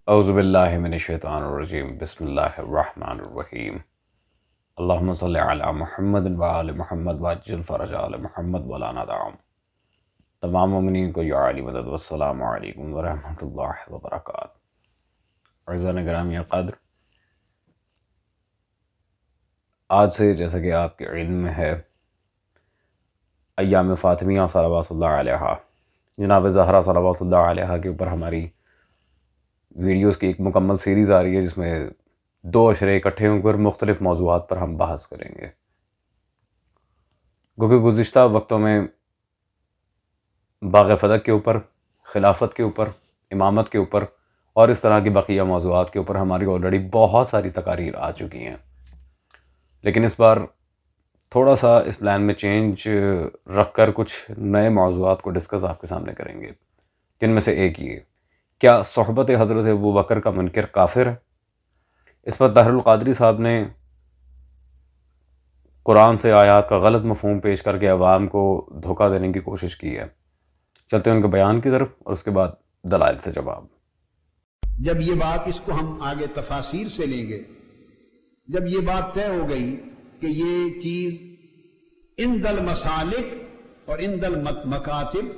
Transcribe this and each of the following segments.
اعوذ باللہ من الشیطان الرجیم بسم اللہ الرحمن الرحیم اللہم صلی علی محمد وآل محمد وعجل فرج آل محمد ولا ندعم۔ تمام مومنین کو یا علی مدد والسلام علیکم ورحمۃ اللہ وبرکاتہ۔ عزیزان گرامی قدر، آج سے جیسا کہ آپ کے علم میں ہے ایام فاطمیہ صلوات اللہ علیہا، جناب زہرا صلوات اللہ علیہا کے اوپر ہماری ویڈیوز کی ایک مکمل سیریز آ رہی ہے، جس میں 2 عشرے اکٹھے ہوں کر مختلف موضوعات پر ہم بحث کریں گے۔ کیونکہ گزشتہ وقتوں میں باغ فتح کے اوپر، خلافت کے اوپر، امامت کے اوپر اور اس طرح کی بقیہ موضوعات کے اوپر ہماری آلریڈی بہت ساری تقاریر آ چکی ہیں، لیکن اس بار تھوڑا سا اس پلان میں چینج رکھ کر کچھ نئے موضوعات کو ڈسکس آپ کے سامنے کریں گے، جن میں سے ایک یہ: کیا صحبت حضرت ابوبکر کا منکر کافر ہے؟ اس پر طاہر القادری صاحب نے قرآن سے آیات کا غلط مفہوم پیش کر کے عوام کو دھوکہ دینے کی کوشش کی ہے۔ چلتے ہیں ان کے بیان کی طرف اور اس کے بعد دلائل سے جواب۔ جب یہ بات، اس کو ہم آگے تفاسیر سے لیں گے، جب یہ بات طے ہو گئی کہ یہ چیز عند المسالک اور عند المکاتب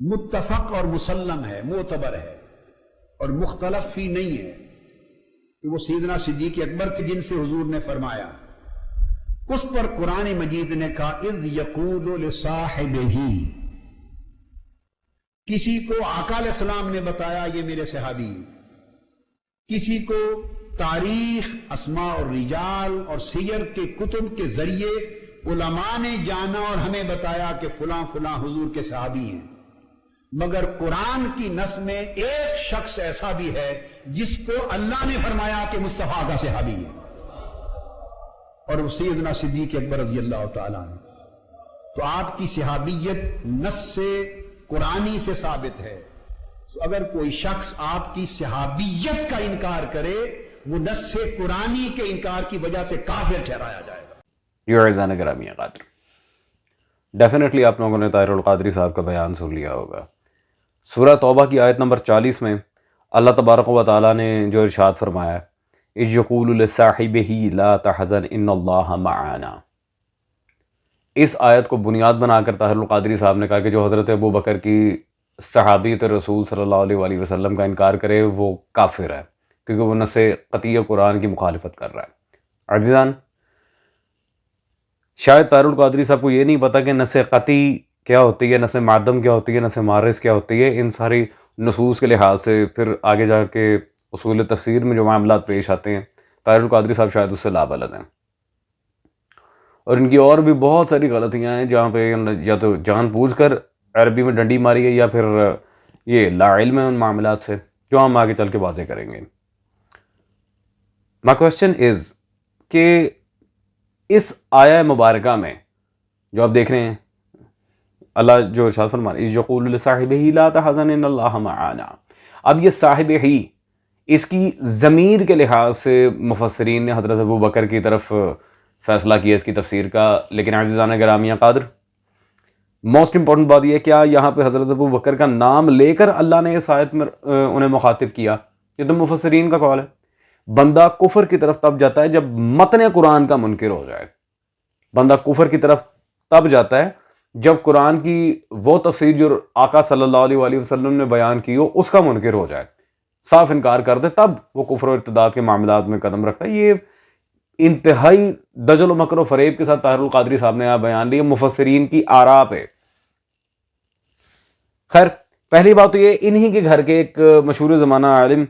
متفق اور مسلم ہے، معتبر ہے اور مختلف فی نہیں ہے، کہ وہ سیدنا صدیق اکبر تھے جن سے حضور نے فرمایا، اس پر قرآن مجید نے کہا اذ یقول لصاحبہ، کسی کو آقا علیہ السلام نے بتایا یہ میرے صحابی، کسی کو تاریخ، اسماء اور رجال اور سیر کے کتب کے ذریعے علماء نے جانا اور ہمیں بتایا کہ فلاں فلاں حضور کے صحابی ہیں، مگر قرآن کی نص میں ایک شخص ایسا بھی ہے جس کو اللہ نے فرمایا کہ مصطفیٰ کا صحابی ہے، اور وہ سیدنا صدیق اکبر رضی اللہ تعالیٰ عنہ۔ تو آپ کی صحابیت نص سے، قرآنی سے ثابت ہے۔ تو اگر کوئی شخص آپ کی صحابیت کا انکار کرے، وہ نص سے قرآنی کے انکار کی وجہ سے کافر ٹھہرایا جائے گا۔ یو عزیزان گرامی قادر، ڈیفینیٹلی آپ لوگوں نے طاہر القادری صاحب کا بیان سن لیا ہوگا۔ سورہ توبہ کی آیت نمبر 40 میں اللہ تبارک و تعالیٰ نے جو ارشاد فرمایا اذ یقول لصاحبہ لا تحزن ان اللہ معنا، اس آیت کو بنیاد بنا کر طاہر القادری صاحب نے کہا کہ جو حضرت ابوبکر کی صحابیت رسول صلی اللہ علیہ وآلہ وسلم کا انکار کرے وہ کافر ہے، کیونکہ وہ نص قطعی قرآن کی مخالفت کر رہا ہے۔ عزیزان، شاید طاہر القادری صاحب کو یہ نہیں پتہ کہ نص قطعی کیا ہوتی ہے، نص معدم کیا ہوتی ہے، نص مارس کیا ہوتی ہے۔ ان ساری نصوص کے لحاظ سے پھر آگے جا کے اصول تفسیر میں جو معاملات پیش آتے ہیں، طاہر القادری صاحب شاید اس سے لابلد ہیں، اور ان کی اور بھی بہت ساری غلطیاں ہیں جہاں پہ یا تو جان بوجھ کر عربی میں ڈنڈی ماری گئی یا پھر یہ لا علم ہے ان معاملات سے، جو ہم آگے چل کے واضح کریں گے۔ My question is کہ اس آیہ مبارکہ میں جو آپ دیکھ رہے ہیں، اللہ جو ارشاد فرما رہا ہے اذ یقول لصاحبہ لا تحزن ان اللہ معنا، اب یہ صاحب ہی، اس کی ضمیر کے لحاظ سے مفسرین نے حضرت ابوبکر کی طرف فیصلہ کیا اس کی تفسیر کا، لیکن عزیزان گرامی قادر، موسٹ امپورٹنٹ بات یہ ہے کیا یہاں پہ حضرت ابوبکر کا نام لے کر اللہ نے اس آیت میں انہیں مخاطب کیا؟ یہ تو مفسرین کا قول ہے۔ بندہ کفر کی طرف تب جاتا ہے جب متن قرآن کا منکر ہو جائے، بندہ کفر کی طرف تب جاتا ہے جب قرآن کی وہ تفسیر جو آقا صلی اللہ علیہ وآلہ وسلم نے بیان کی ہو اس کا منکر ہو جائے، صاف انکار کر دے، تب وہ کفر و ارتداد کے معاملات میں قدم رکھتا ہے۔ یہ انتہائی دجل و مکر و فریب کے ساتھ طاہر القادری صاحب نے بیان لیا، مفسرین کی آراء پہ۔ خیر، پہلی بات تو یہ، انہی کے گھر کے ایک مشہور زمانہ عالم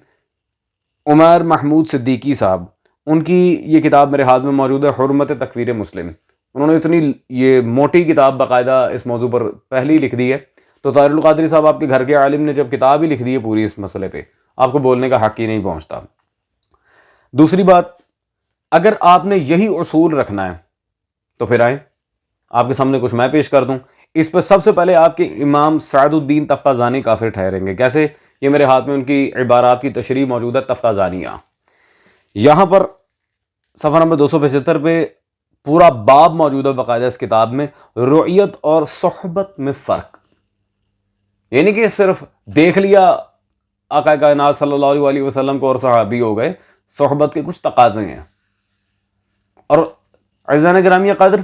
عمر محمود صدیقی صاحب، ان کی یہ کتاب میرے ہاتھ میں موجود ہے، حرمت تکفیر مسلم۔ انہوں نے اتنی یہ موٹی کتاب باقاعدہ اس موضوع پر پہلے ہی لکھ دی ہے، تو طاہر القادری صاحب آپ کے گھر کے عالم نے جب کتاب ہی لکھ دی ہے پوری اس مسئلے پہ، آپ کو بولنے کا حق ہی نہیں پہنچتا۔ دوسری بات، اگر آپ نے یہی اصول رکھنا ہے تو پھر آئیں آپ کے سامنے کچھ میں پیش کر دوں۔ اس پہ سب سے پہلے آپ کے امام سعد الدین تفتازانی کافر ٹھہریں گے۔ کیسے؟ یہ میرے ہاتھ میں ان کی عبارات کی تشریح موجود ہے، تفتازانیہ۔ یہاں پر صفحہ نمبر 275 پہ پورا باب موجود ہے باقاعدہ اس کتاب میں، رؤیت اور صحبت میں فرق۔ یعنی کہ صرف دیکھ لیا آقا کائنات صلی اللہ علیہ وسلم کو اور صحابی ہو گئے، صحبت کے کچھ تقاضے ہیں۔ اور عزیزان گرامی قدر،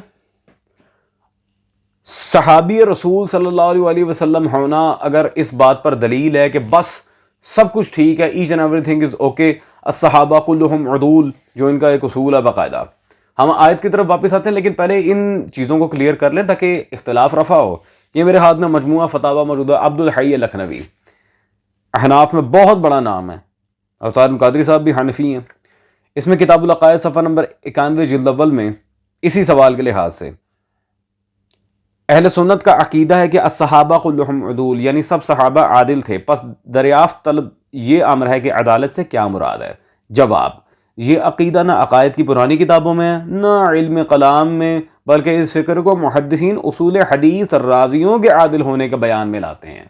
صحابی رسول صلی اللہ علیہ وسلم ہونا اگر اس بات پر دلیل ہے کہ بس سب کچھ ٹھیک ہے، each and everything is okay, الصحابہ کلہم عدول، جو ان کا ایک اصول ہے باقاعدہ۔ ہم آیت کی طرف واپس آتے ہیں، لیکن پہلے ان چیزوں کو کلیئر کر لیں تاکہ اختلاف رفع ہو۔ یہ میرے ہاتھ میں مجموعہ فتاویٰ موجود ہے، عبد الحی لکھنوی، احناف میں بہت بڑا نام ہے، اور طاہر القادری صاحب بھی حنفی ہیں۔ اس میں کتاب العقائد صفحہ نمبر 91 جلد اول میں اسی سوال کے لحاظ سے اہل سنت کا عقیدہ ہے کہ الصحابہ کلہم عدول، یعنی سب صحابہ عادل تھے، پس دریافت طلب یہ امر ہے کہ عدالت سے کیا مراد ہے؟ جواب، یہ عقیدہ نہ عقائد کی پرانی کتابوں میں ہے، نہ علم کلام میں، بلکہ اس فکر کو محدثین اصول حدیث راویوں کے عادل ہونے کے بیان میں لاتے ہیں،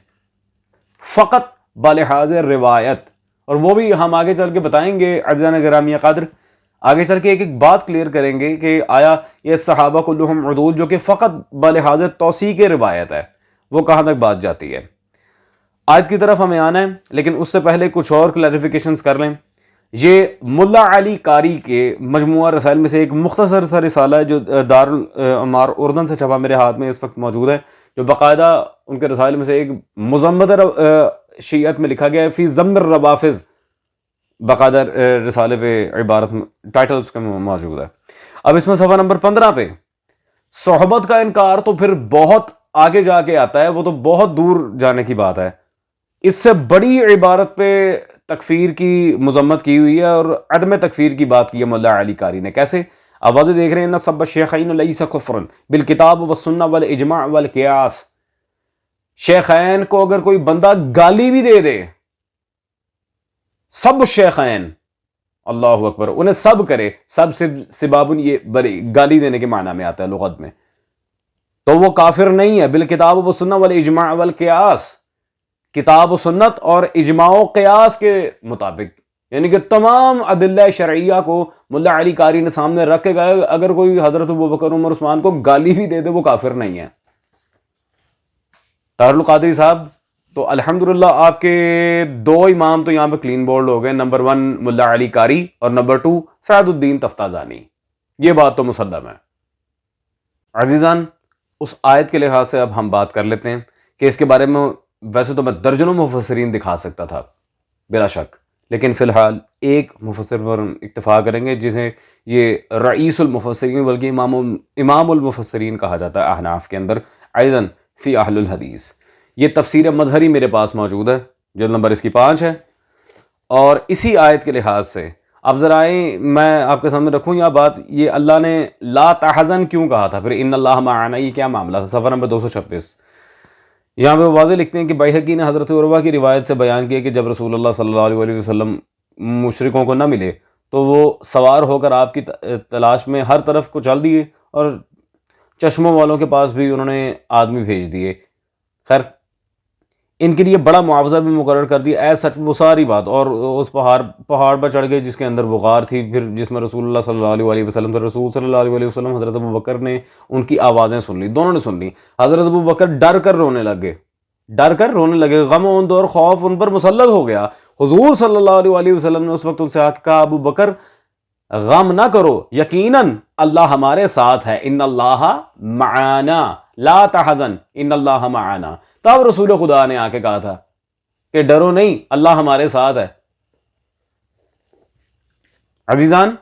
فقط بلحاظ روایت۔ اور وہ بھی ہم آگے چل کے بتائیں گے عزیزان گرامی قدر، آگے چل کے ایک ایک بات کلیئر کریں گے کہ آیا یہ صحابہ کلہم عدول جو کہ فقط بلحاظ توثیق روایت ہے، وہ کہاں تک بات جاتی ہے۔ آیت کی طرف ہمیں آنا ہے، لیکن اس سے پہلے کچھ اور کلیریفیکیشنز کر لیں۔ یہ ملا علی قاری کے مجموعہ رسائل میں سے ایک مختصر سا رسالہ ہے جو دارالعمار اردن سے چھپا میرے ہاتھ میں اس وقت موجود ہے، جو باقاعدہ ان کے رسائل میں سے ایک مذمت شیعت میں لکھا گیا ہے، فی ذم الروافض، باقاعدہ رسالے پہ عبارت ٹائٹل اس کا موجود ہے۔ اب اس میں صفحہ نمبر 15 پہ صحبت کا انکار تو پھر بہت آگے جا کے آتا ہے، وہ تو بہت دور جانے کی بات ہے۔ اس سے بڑی عبارت پہ تکفیر کی مذمت کی ہوئی ہے اور عدم تکفیر کی بات کی ہے ملا علی قاری نے۔ کیسے؟ آوازیں دیکھ رہے ہیں نا، سب الشیخین لیس کفرا بالکتاب والسنہ والاجماع والقیاس۔ شیخین کو اگر کوئی بندہ گالی بھی دے دے، سب شیخین، اللہ اکبر، انہیں سب کرے، سب سے سبابن یہ بڑی گالی دینے کے معنی میں آتا ہے لغت میں، تو وہ کافر نہیں ہے۔ بالکتاب والسنہ والاجماع والقیاس، کتاب و سنت اور اجماع و قیاس کے مطابق، یعنی کہ تمام ادلہ شرعیہ کو ملا علی قاری نے سامنے رکھ کے گئے، اگر کوئی حضرت ابوبکر عمر عثمان کو گالی بھی دے دے وہ کافر نہیں ہے۔ طاہر القادری صاحب تو الحمدللہ آپ کے دو امام تو یہاں پہ کلین بولڈ ہو گئے، نمبر 1 ملا علی قاری اور نمبر 2 سعد الدین تفتازانی، یہ بات تو مسلم ہے۔ عزیزان، اس آیت کے لحاظ سے اب ہم بات کر لیتے ہیں کہ اس کے بارے میں ویسے تو میں درجنوں مفسرین دکھا سکتا تھا بلا شک، لیکن فی الحال ایک مفسر پر اکتفا کریں گے جسے یہ رئیس المفسرین بلکہ امام المفسرین کہا جاتا ہے احناف کے اندر، ایضاً فی اہل الحدیث۔ یہ تفسیر مظہری میرے پاس موجود ہے، جلد نمبر اس کی 5 ہے، اور اسی آیت کے لحاظ سے اب ذرا میں آپ کے سامنے رکھوں یہ بات، یہ اللہ نے لا تحزن کیوں کہا تھا، پھر ان اللہ معنا، یہ کیا معاملہ تھا؟ صفحہ نمبر 226 یہاں پہ واضح لکھتے ہیں کہ بیہقی نے حضرت عروہ کی روایت سے بیان کیا کہ جب رسول اللہ صلی اللہ علیہ وسلم مشرکوں کو نہ ملے تو وہ سوار ہو کر آپ کی تلاش میں ہر طرف کو چل دیے، اور چشموں والوں کے پاس بھی انہوں نے آدمی بھیج دیے۔ خیر، ان کے لیے بڑا معاوضہ بھی مقرر کر دیا، اے سچ وہ ساری بات، اور اس پہاڑ پر چڑھ گئے جس کے اندر وہ غار تھی، پھر جس میں رسول اللہ صلی اللہ علیہ وسلم تھے۔ رسول صلی اللہ علیہ وسلم حضرت ابوبکر نے ان کی آوازیں سن لی، دونوں نے سن لی۔ حضرت ابوبکر ڈر کر رونے لگے، غم اور خوف ان پر مسلط ہو گیا۔ حضور صلی اللہ علیہ وسلم نے اس وقت ان سے آ کے کہا، ابوبکر غم نہ کرو، یقیناً اللہ ہمارے ساتھ ہے، ان اللہ معانا لا تحزن ان اللہ معانا۔ تب رسول خدا نے آ کے کہا تھا کہ ڈرو نہیں، اللہ ہمارے ساتھ ہے۔ عزیزان،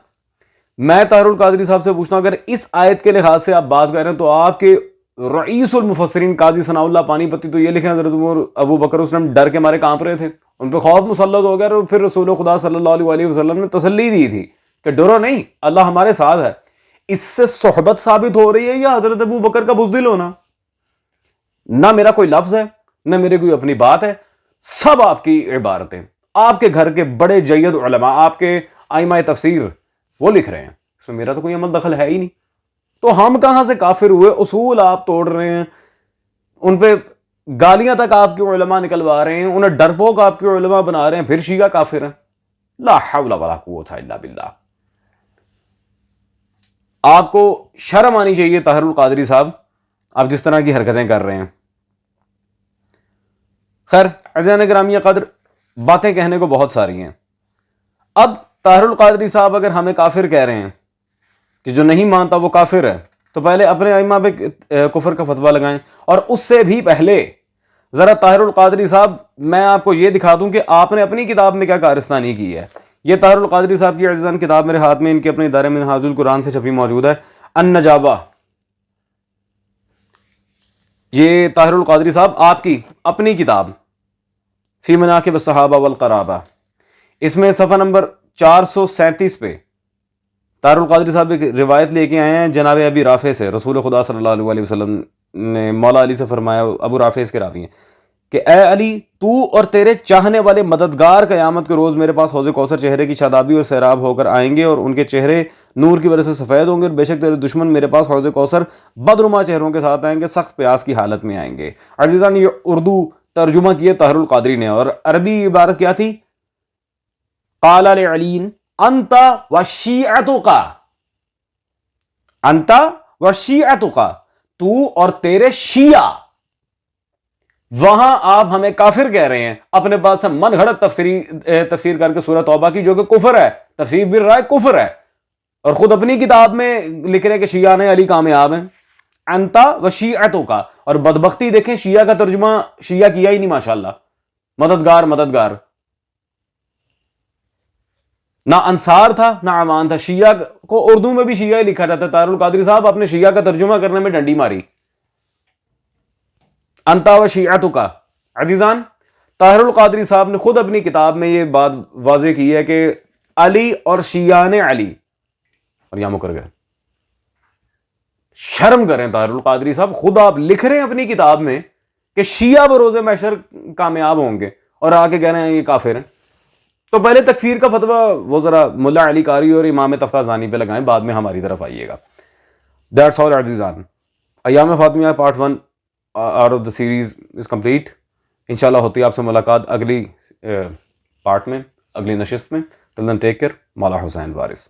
میں طاہر القادری صاحب سے پوچھتا ہوں، اگر اس آیت کے لحاظ سے آپ بات کر رہے ہیں تو آپ کے رئیس المفسرین قاضی ثناء اللہ پانی پتی تو یہ لکھیں حضرت ابوبکر اس ٹائم ڈر کے مارے کانپ رہے تھے، ان پہ خوف مسلط ہو گیا، اور پھر رسول خدا صلی اللہ علیہ وسلم نے تسلی دی تھی کہ ڈرو نہیں، اللہ ہمارے ساتھ ہے۔ اس سے صحبت ثابت ہو رہی ہے یا حضرت ابوبکر کا بزدل ہونا؟ نہ میرا کوئی لفظ ہے، نہ میرے کوئی اپنی بات ہے، سب آپ کی عبارتیں، آپ کے گھر کے بڑے جید علماء، آپ کے ائمہ تفسیر وہ لکھ رہے ہیں، اس میں میرا تو کوئی عمل دخل ہے ہی نہیں۔ تو ہم کہاں سے کافر ہوئے؟ اصول آپ توڑ رہے ہیں، ان پہ گالیاں تک آپ کے علماء نکلوا رہے ہیں، انہیں ڈرپوک آپ کے علماء بنا رہے ہیں، پھر شیعہ کافر ہیں؟ لا حول ولا قوت الا باللہ۔ آپ کو شرم آنی چاہیے طاہر القادری صاحب، آپ جس طرح کی حرکتیں کر رہے ہیں۔ خیر عزیزان گرامی قدر، باتیں کہنے کو بہت ساری ہیں. اب طاہر القادری صاحب اگر ہمیں کافر کہہ رہے ہیں کہ جو نہیں مانتا وہ کافر ہے، تو پہلے اپنے ائمہ پہ کفر کا فتویٰ لگائیں. اور اس سے بھی پہلے ذرا طاہر القادری صاحب میں آپ کو یہ دکھا دوں کہ آپ نے اپنی کتاب میں کیا کارستانی کی ہے. یہ طاہر القادری صاحب کی عزیزان کتاب میرے ہاتھ میں ان کے اپنے ادارے میں منہاج القرآن سے چھپی موجود ہے، النجابہ. یہ طاہر القادری صاحب آپ کی اپنی کتاب فی مناقب الصحابہ والقرابہ، اس میں صفحہ نمبر 437 پہ طاہر القادری صاحب ایک روایت لے کے آئے ہیں جناب ابی رافع سے. رسول خدا صلی اللہ علیہ وسلم نے مولا علی سے فرمایا، ابو رافع اس کے راوی ہیں، کہ اے علی تو اور تیرے چاہنے والے مددگار قیامت کے روز میرے پاس حوض کوثر چہرے کی شادابی اور سیراب ہو کر آئیں گے، اور ان کے چہرے نور کی وجہ سے سفید ہوں گے، اور بے شک تیرے دشمن میرے پاس حوض کوثر بدرما چہروں کے ساتھ آئیں گے، سخت پیاس کی حالت میں آئیں گے. عزیزان یہ اردو ترجمہ کیے طاہر القادری نے، اور عربی عبارت کیا تھی؟ قال لعلی انت وشیعتک، انت وشیعتک، تو اور تیرے شیعہ. وہاں آپ ہمیں کافر کہہ رہے ہیں، اپنے پاس سے من گھڑت تفسیر کر کے سورہ توبہ کی، جو کہ کفر ہے، تفسیر بھی رائے کفر ہے، اور خود اپنی کتاب میں لکھ رہے ہیں کہ شیعہ نے علی کامیاب ہیں. انتا و شیعتک، اور بدبختی دیکھیں شیعہ کا ترجمہ شیعہ کیا ہی نہیں ماشاءاللہ، مددگار مددگار. نہ انصار تھا نہ امان تھا، شیعہ کو اردو میں بھی شیعہ ہی لکھا جاتا ہے. طاہر القادری صاحب اپنے شیعہ کا ترجمہ کرنے میں ڈنڈی ماری. انتا و شیعتک. عزیزان طاہر القادری صاحب نے خود اپنی کتاب میں یہ بات واضح کی ہے کہ علی اور شیعان علی، اور یہاں مکر گئے. شرم کریں طاہر القادری صاحب، خود آپ لکھ رہے ہیں اپنی کتاب میں کہ شیعہ بروز محشر کامیاب ہوں گے، اور آ کے کہہ رہے ہیں یہ کافر ہیں. تو پہلے تکفیر کا فتویٰ وہ ذرا ملا علی قاری اور امام تفتازانی پہ لگائیں، بعد میں ہماری طرف آئیے گا. دیٹس آل عزیزان. ایام فاطمیہ part 1 out of the series is complete. انشاءاللہ ہوتی ہے آپ سے ملاقات اگلی پارٹ میں، اگلی نشست میں. ٹل دین ٹیک کیئر. مولا حسین وارث.